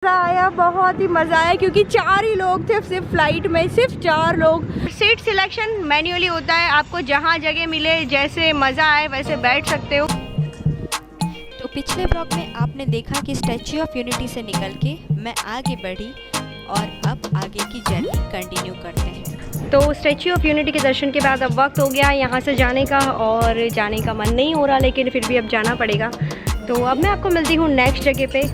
आया, बहुत ही मज़ा आया क्योंकि 4 ही लोग थे सिर्फ फ्लाइट में, सिर्फ 4 लोग। सीट सिलेक्शन मैन्युअली होता है, आपको जहाँ जगह मिले जैसे मज़ा आए वैसे बैठ सकते हो। तो पिछले ब्लॉग में आपने देखा कि स्टैच्यू ऑफ यूनिटी से निकल के मैं आगे बढ़ी और अब आगे की जर्नी कंटिन्यू करते हैं। तो स्टैच्यू ऑफ यूनिटी के दर्शन के बाद अब वक्त हो गया यहाँ से जाने का, और जाने का मन नहीं हो रहा लेकिन फिर भी अब जाना पड़ेगा। तो अब मैं आपको मिलती हूँ नेक्स्ट जगह पे।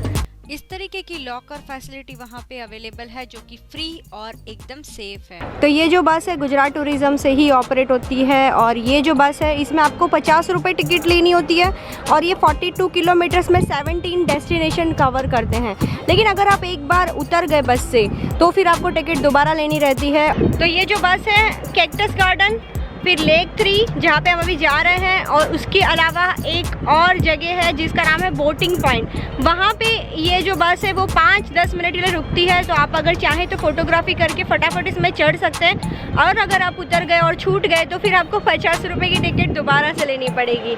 इस तरीके की लॉकर फैसिलिटी वहाँ पे अवेलेबल है जो कि फ्री और एकदम सेफ है। तो ये जो बस है गुजरात टूरिज़्म से ही ऑपरेट होती है, और ये जो बस है इसमें आपको 50 रुपये टिकट लेनी होती है, और ये 42 किलोमीटर्स में 17 डेस्टिनेशन कवर करते हैं। लेकिन अगर आप एक बार उतर गए बस से तो फिर आपको टिकट दोबारा लेनी रहती है। तो ये जो बस है कैक्टस गार्डन, फिर लेक 3 जहाँ पे हम अभी जा रहे हैं, और उसके अलावा एक और जगह है जिसका नाम है बोटिंग पॉइंट। वहाँ पे ये जो बस है वो 5-10 मिनट के लिए रुकती है, तो आप अगर चाहें तो फोटोग्राफी करके फटाफट इसमें चढ़ सकते हैं। और अगर आप उतर गए और छूट गए तो फिर आपको 50 रुपये की टिकट दोबारा से लेनी पड़ेगी।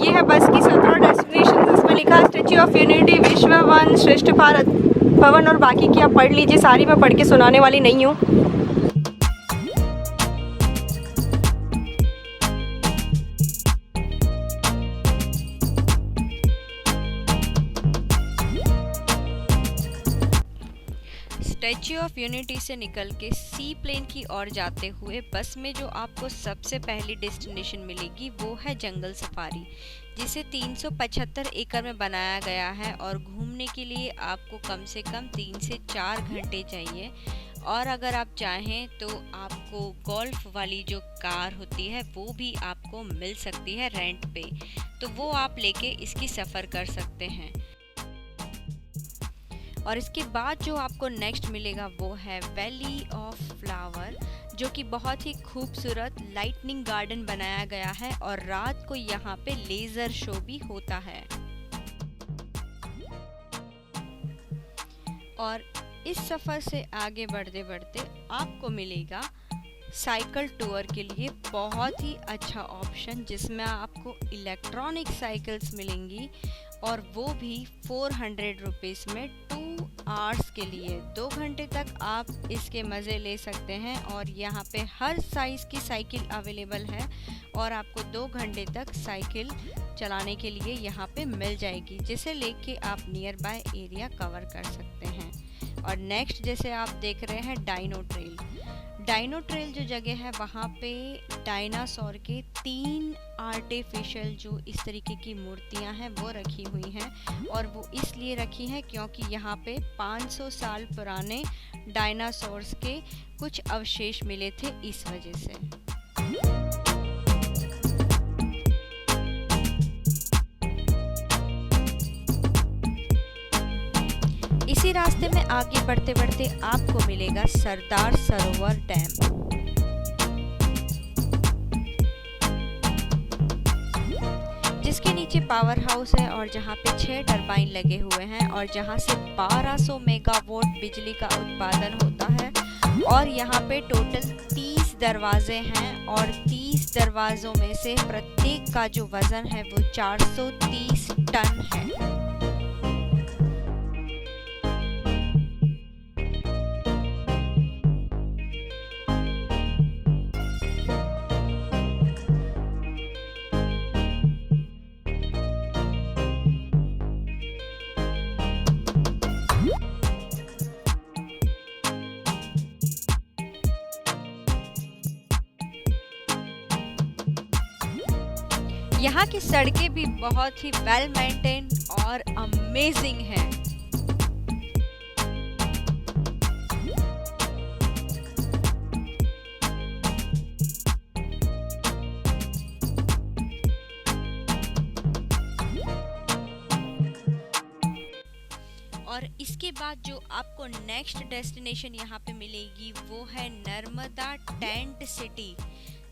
ये है बस की 17 डेस्टिनेशन, इसमें लिखा है स्टैच्यू ऑफ यूनिटी, विश्व वन, श्रेष्ठ भारत भवन, और बाकी की आप पढ़ लीजिए, सारी मैं पढ़ के सुनाने वाली नहीं हूँ। स्टैच्यू ऑफ यूनिटी से निकल के सी प्लेन की ओर जाते हुए बस में जो आपको सबसे पहली डेस्टिनेशन मिलेगी वो है जंगल सफारी, जिसे 375 एकड़ में बनाया गया है, और घूमने के लिए आपको कम से कम 3 से 4 घंटे चाहिए। और अगर आप चाहें तो आपको गोल्फ वाली जो कार होती है वो भी आपको मिल सकती है रेंट पे, तो वो आप लेके इसकी सफ़र कर सकते हैं। और इसके बाद जो आपको नेक्स्ट मिलेगा वो है वैली ऑफ फ्लावर, जो कि बहुत ही खूबसूरत लाइटनिंग गार्डन बनाया गया है, और रात को यहाँ पे लेज़र शो भी होता है। और इस सफ़र से आगे बढ़ते बढ़ते आपको मिलेगा साइकिल टूर के लिए बहुत ही अच्छा ऑप्शन, जिसमें आपको इलेक्ट्रॉनिक साइकिल्स मिलेंगी, और वो भी 400 रुपीज़ में 2 आवर्स के लिए। 2 घंटे तक आप इसके मज़े ले सकते हैं, और यहाँ पे हर साइज़ की साइकिल अवेलेबल है, और आपको 2 घंटे तक साइकिल चलाने के लिए यहाँ पे मिल जाएगी, जिसे लेके आप नियर बाय एरिया कवर कर सकते हैं। और नेक्स्ट जैसे आप देख रहे हैं डाइनो ट्रेल। डाइनो ट्रेल जो जगह है वहाँ पे डायनासोर के 3 आर्टिफिशियल जो इस तरीके की मूर्तियाँ हैं वो रखी हुई हैं, और वो इसलिए रखी हैं क्योंकि यहाँ पे 500 साल पुराने डायनासोर्स के कुछ अवशेष मिले थे, इस वजह से। इसी रास्ते में आगे बढ़ते बढ़ते आपको मिलेगा सरदार सरोवर डैम, जिसके नीचे पावर हाउस है, और जहां पे 6 टरबाइन लगे हुए हैं, और जहां से 1200 मेगावाट बिजली का उत्पादन होता है। और यहाँ पे टोटल 30 दरवाजे हैं, और 30 दरवाज़ों में से प्रत्येक का जो वज़न है वो 430 टन है। यहाँ की सड़कें भी बहुत ही वेल मेंटेन और अमेजिंग हैं। और इसके बाद जो आपको नेक्स्ट डेस्टिनेशन यहाँ पे मिलेगी वो है नर्मदा टेंट सिटी।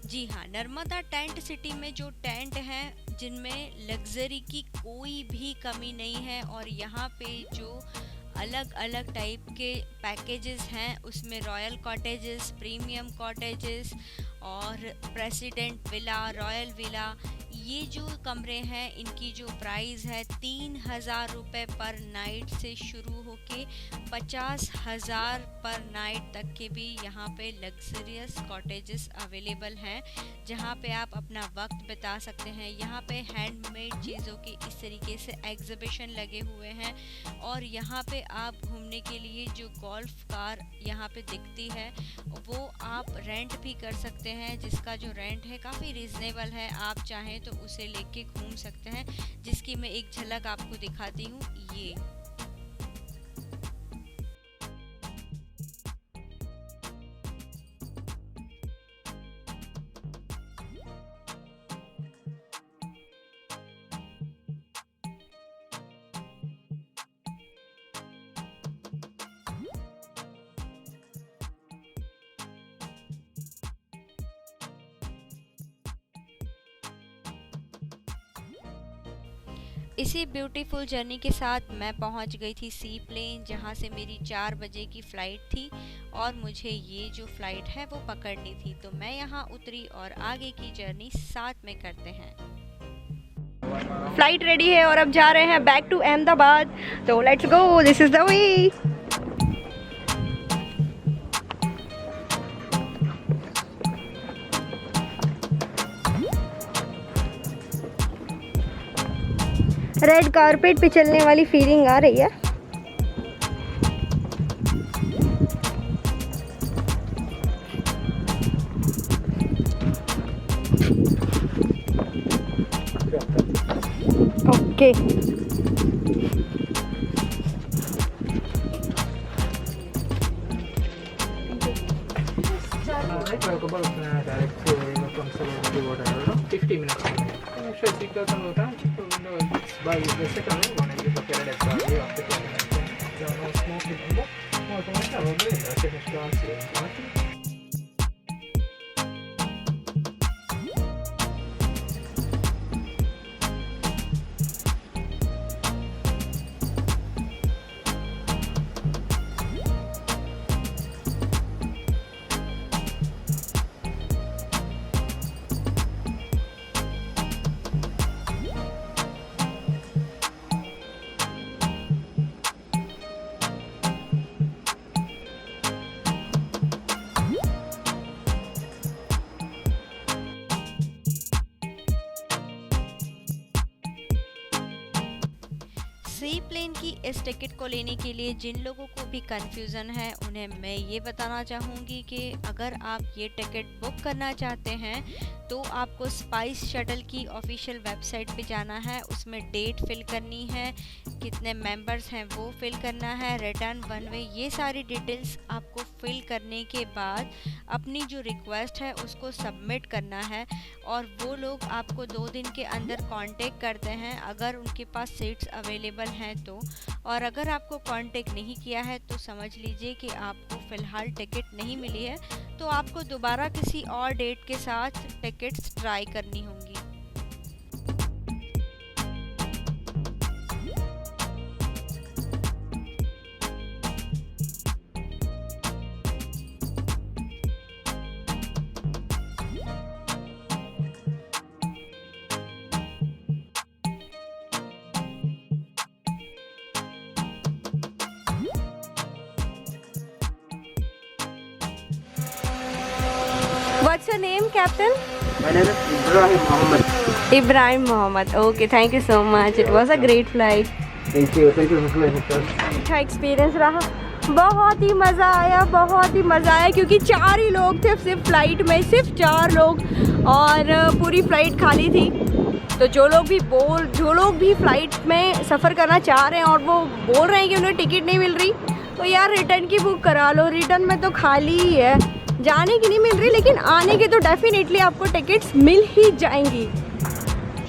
जी हाँ, नर्मदा टेंट सिटी में जो टेंट हैं जिनमें लग्जरी की कोई भी कमी नहीं है, और यहाँ पे जो अलग अलग टाइप के पैकेजेस हैं उसमें रॉयल कॉटेजेस, प्रीमियम कॉटेजेस और प्रेसिडेंट विला, रॉयल विला, ये जो कमरे हैं इनकी जो प्राइस है 3000 रुपये पर नाइट से शुरू हो के 50,000 पर नाइट तक के भी यहाँ पे लग्जरियस कॉटेजेस अवेलेबल हैं, जहाँ पे आप अपना वक्त बिता सकते हैं। यहाँ पे हैंडमेड चीज़ों के इस तरीके से एग्जीबिशन लगे हुए हैं, और यहाँ पे आप घूमने के लिए जो गोल्फ कार यहाँ पे दिखती है वो आप रेंट भी कर सकते हैं, जिसका जो रेंट है काफ़ी रीज़नेबल है। आप चाहें तो उसे लेके घूम सकते हैं, जिसकी मैं एक झलक आपको दिखाती हूँ। ये इसी ब्यूटीफुल जर्नी के साथ मैं पहुंच गई थी सी प्लेन, जहां से मेरी 4 बजे की फ़्लाइट थी और मुझे ये जो फ़्लाइट है वो पकड़नी थी। तो मैं यहां उतरी और आगे की जर्नी साथ में करते हैं। फ्लाइट रेडी है और अब जा रहे हैं बैक टू अहमदाबाद। तो let's go, this is the way. Red carpet पे चलने वाली फीलिंग आ रही है। Okay By the second one, you look at it as a after 20 minutes. There are no smoke in the more seaplane की इस ticket को लेने के लिए जिन लोगों को भी कन्फ्यूज़न है उन्हें मैं ये बताना चाहूँगी कि अगर आप ये टिकट बुक करना चाहते हैं तो आपको स्पाइस शटल की ऑफिशियल वेबसाइट पे जाना है, उसमें डेट फिल करनी है, कितने मेंबर्स हैं वो फिल करना है, रिटर्न वन वे, ये सारी डिटेल्स आपको फिल करने के बाद अपनी जो रिक्वेस्ट है उसको सबमिट करना है और वो लोग आपको 2 दिन के अंदर कांटेक्ट करते हैं अगर उनके पास सीट्स अवेलेबल हैं तो। और अगर आपको कांटेक्ट नहीं किया है तो समझ लीजिए कि आपको फ़िलहाल टिकट नहीं मिली है, तो आपको दोबारा किसी और डेट के साथ टिकट्स ट्राई करनी होंगी। What's your name, Captain? My name is Ibrahim Mohammed. Ibrahim Mohammed. Okay, thank you so much. It was a great flight. Thank you for flying with us. अच्छा एक्सपीरियंस रहा, बहुत ही मज़ा आया, बहुत ही मज़ा आया क्योंकि 4 ही लोग थे सिर्फ फ़्लाइट में, सिर्फ 4 लोग और पूरी फ़्लाइट खाली थी। तो जो लोग भी फ़्लाइट में सफ़र करना चाह रहे हैं और वो बोल रहे हैं कि उन्हें टिकट नहीं मिल रही, तो यार रिटर्न की बुक करा लो। रिटर्न में तो खाली ही है, जाने की नहीं मिल रही, लेकिन आने की तो डेफिनेटली आपको टिकट्स मिल ही जाएंगी।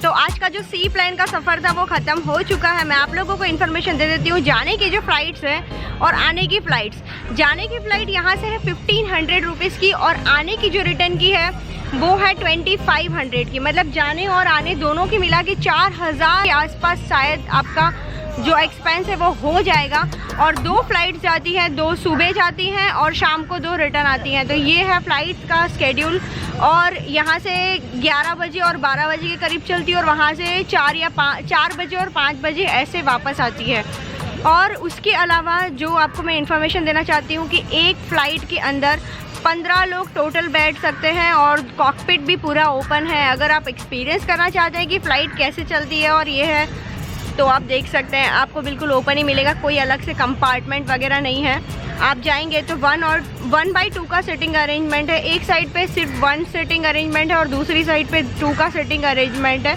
तो आज का जो सी प्लेन का सफ़र था वो ख़त्म हो चुका है। मैं आप लोगों को इन्फॉर्मेशन दे देती हूँ जाने की जो फ़्लाइट्स हैं और आने की फ़्लाइट्स। जाने की फ़्लाइट यहाँ से है 1500 रुपीज़ की और आने की जो रिटर्न की है वो है 2500 की। मतलब जाने और आने दोनों की मिला के 4000 के आसपास शायद आपका जो एक्सपेंस है वो हो जाएगा। और 2 फ्लाइट्स जाती हैं, 2 सुबह जाती हैं और शाम को 2 रिटर्न आती हैं। तो ये है फ़्लाइट्स का स्केड्यूल। और यहाँ से 11 बजे और 12 बजे के करीब चलती है और वहाँ से 4 बजे और 5 बजे ऐसे वापस आती है। और उसके अलावा जो आपको मैं इन्फॉर्मेशन देना चाहती हूँ कि एक फ़्लाइट के अंदर 15 लोग टोटल बैठ सकते हैं और कॉकपिट भी पूरा ओपन है। अगर आप एक्सपीरियंस करना चाहते हैं कि फ़्लाइट कैसे चलती है और ये है, तो आप देख सकते हैं, आपको बिल्कुल ओपन ही मिलेगा, कोई अलग से कंपार्टमेंट वगैरह नहीं है। आप जाएंगे तो 1/2 का सीटिंग अरेंजमेंट है। एक साइड पे सिर्फ 1 सीटिंग अरेंजमेंट है और दूसरी साइड पे 2 का सीटिंग अरेंजमेंट है,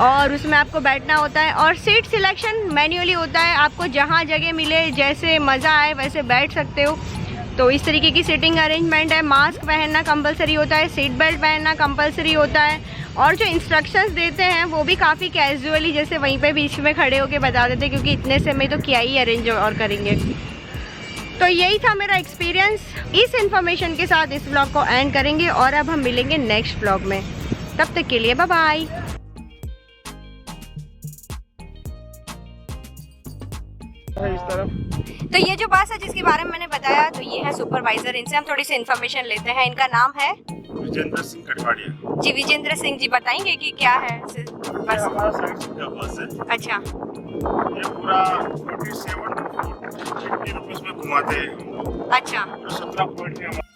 और उसमें आपको बैठना होता है। और सीट सिलेक्शन मैन्युअली होता है, आपको जहाँ जगह मिले, जैसे मज़ा आए वैसे बैठ सकते हो। तो इस तरीके की सीटिंग अरेंजमेंट है। मास्क पहनना कंपलसरी होता है, सीट बेल्ट पहनना कंपलसरी होता है, और जो इंस्ट्रक्शंस देते हैं वो भी काफ़ी कैजुअली, जैसे वहीं पे बीच में खड़े होके बता देते हैं, क्योंकि इतने से में तो क्या ही अरेंज और करेंगे। तो यही था मेरा एक्सपीरियंस। इस इन्फॉर्मेशन के साथ इस ब्लॉग को एंड करेंगे और अब हम मिलेंगे नेक्स्ट ब्लॉग में। तब तक के लिए बाय बाय। इस तरफ तो ये जो बस है जिसके बारे में मैंने बताया, तो ये है सुपरवाइजर। इनसे हम थोड़ी सी इन्फॉर्मेशन लेते हैं। इनका नाम है विजेंद्र सिंह कटवाड़िया जी। विजेंद्र सिंह जी, बताएंगे कि क्या है बस? हमारा साइड सीट का बस है। अच्छा, ये पूरा 47 to 50 रुपीस में घुमाते हैं। अच्छा, जो 17 पॉइंट है